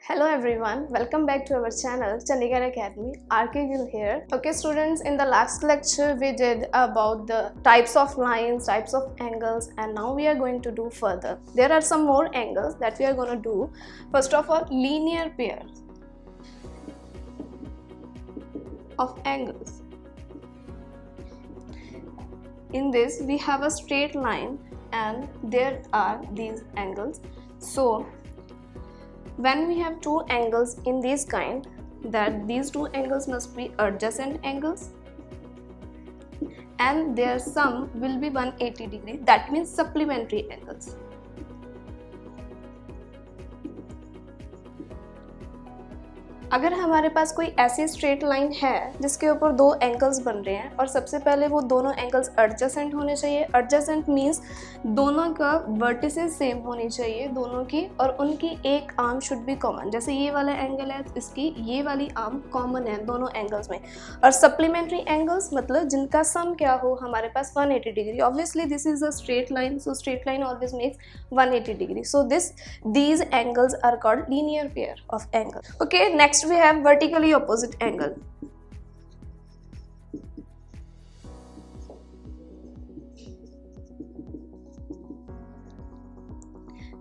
Hello everyone, welcome back to our channel Chandigarh Academy. RK Gill here. Okay students, in the last lecture we did about the types of lines, types of angles, and now we are going to do further. There are some more angles that we are going to do. First of all, linear pairs of angles. In this we have a straight line and there are these angles. So when we have two angles in this kind, that these two angles must be adjacent angles and their sum will be 180 degree, that means supplementary angles. अगर हमारे पास कोई ऐसी straight line है जिसके ऊपर दो angles बन रहे हैं और सबसे पहले वो दोनों एंगल्स एडजेसेंट होने चाहिए. एडजेसेंट मींस दोनों का वर्टिसेस सेम होनी चाहिए दोनों की, और उनकी एक आर्म शुड बी कॉमन. जैसे ये वाला एंगल है, इसकी ये वाली आर्म कॉमन है दोनों एंगल्स में. और सप्लीमेंट्री एंगल्स मतलब जिनका सम क्या हो हमारे पास 180 degree. Obviously this is a straight line, so straight line always makes 180 degree. So these angles are called linear pair of angles. Okay, next we have vertically opposite angle.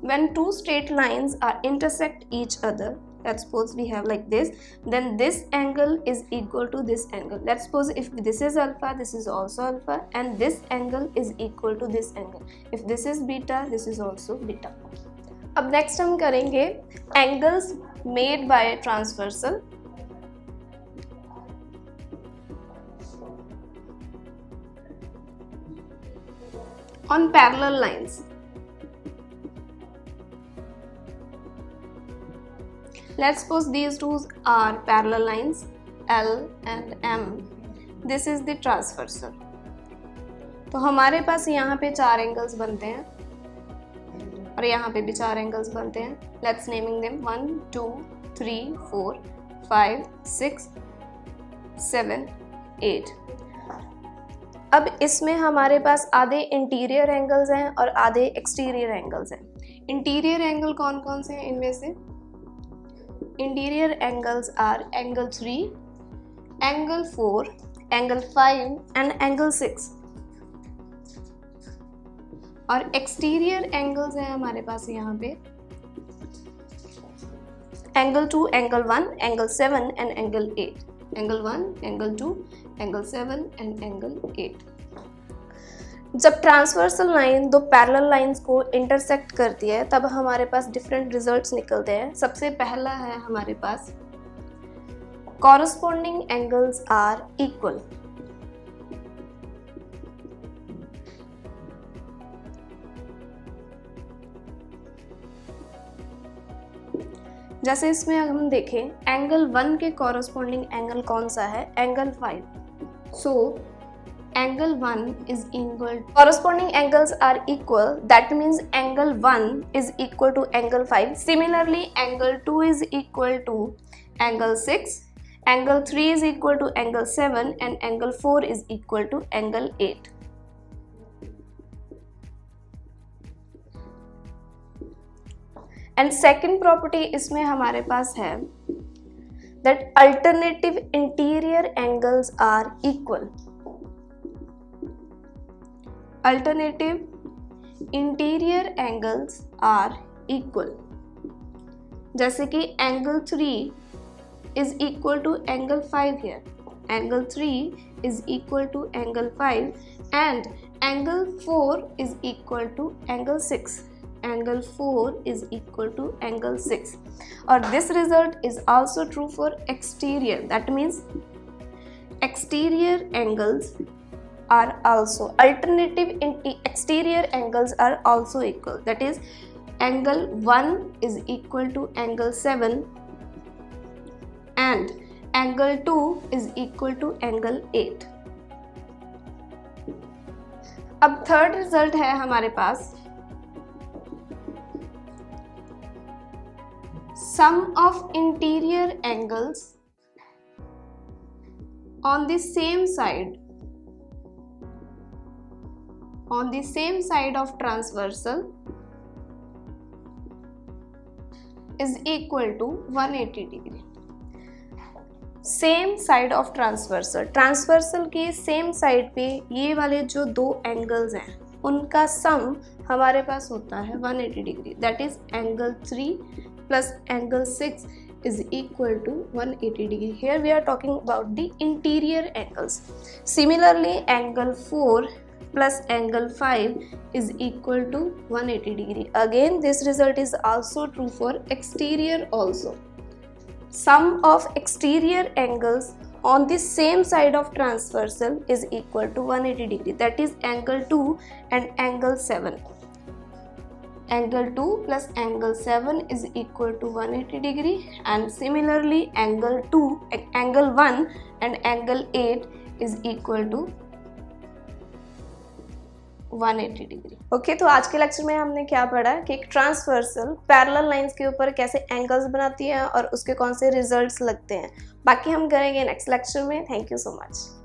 When two straight lines are intersect each other, let's suppose we have like this, then this angle is equal to this angle. Let's suppose if this is alpha, this is also alpha, and this angle is equal to this angle. If this is beta, this is also beta. अब next हम करेंगे angles made by transversal. On parallel lines. Let's suppose these two are parallel lines L and M. This is the transversal. तो हमारे पास यहाँ पे चार angles बनते हैं और यहाँ पे भी चार एंगल्स बनते हैं. Let's naming them 1, 2, 3, 4, 5, 6, 7, 8. अब इसमें हमारे पास आधे इंटीरियर एंगल्स हैं और आधे एक्सटीरियर एंगल्स हैं. इंटीरियर एंगल कौन कौन से हैं इनमें से? Interior angles are angle 3, angle 4, angle 5 and angle 6. और exterior angles हैं हमारे पास यहाँ पे angle 2, angle 1, angle 7 and angle 8. Angle 1, angle 2, angle 7 and angle 8. जब ट्रांसवर्सल लाइन दो पैरेलल लाइंस को इंटरसेक्ट करती है तब हमारे पास डिफरेंट रिजल्ट्स निकलते हैं. सबसे पहला है हमारे पास कॉरस्पॉन्डिंग एंगल्स आर इक्वल. जैसे इसमें अगर हम देखें एंगल 1 के कॉरस्पॉन्डिंग एंगल कौन सा है? Angle 5. So angle 1 is equal, corresponding angles are equal, that means angle 1 is equal to angle 5. Similarly angle 2 is equal to angle 6, angle 3 is equal to angle 7 and angle 4 is equal to angle 8. And second property इसमें हमारे पास है that alternative interior angles are equal. Alternative interior angles are equal. जैसे कि angle 3 is equal to angle 5 here. Angle 3 is equal to angle 5 and angle 4 is equal to angle 6. Angle 4 is equal to angle 6. Or this result is also true for exterior. That means exterior angles are also alternative exterior angles are also equal. That is angle 1 is equal to angle 7 and angle 2 is equal to angle 8. अब third result है हमारे पास sum of interior angles on the same side of transversal is equal to 180 degree. Same side of transversal, transversal के same side पे ये वाले जो दो angles हैं उनका सम हमारे पास होता है 180 degree, that is angle 3 plus angle 6 is equal to 180 degree. Here we are talking about the interior angles. Similarly, angle 4 plus angle 5 is equal to 180 degree. Again, this result is also true for exterior also. Sum of exterior angles on the same side of transversal is equal to 180 degree. That is angle 2 and angle 7. Angle 2 plus angle 7 is equal to 180 degree, and similarly angle 1 and angle 8 is equal to 180 degree. Okay, तो आज के lecture में हमने क्या पढ़ा कि एक transversal parallel lines के ऊपर कैसे एंगल्स बनाती है और उसके कौन से रिजल्ट्स लगते हैं। बाकी हम करेंगे नेक्स्ट लेक्चर में। Thank you so much.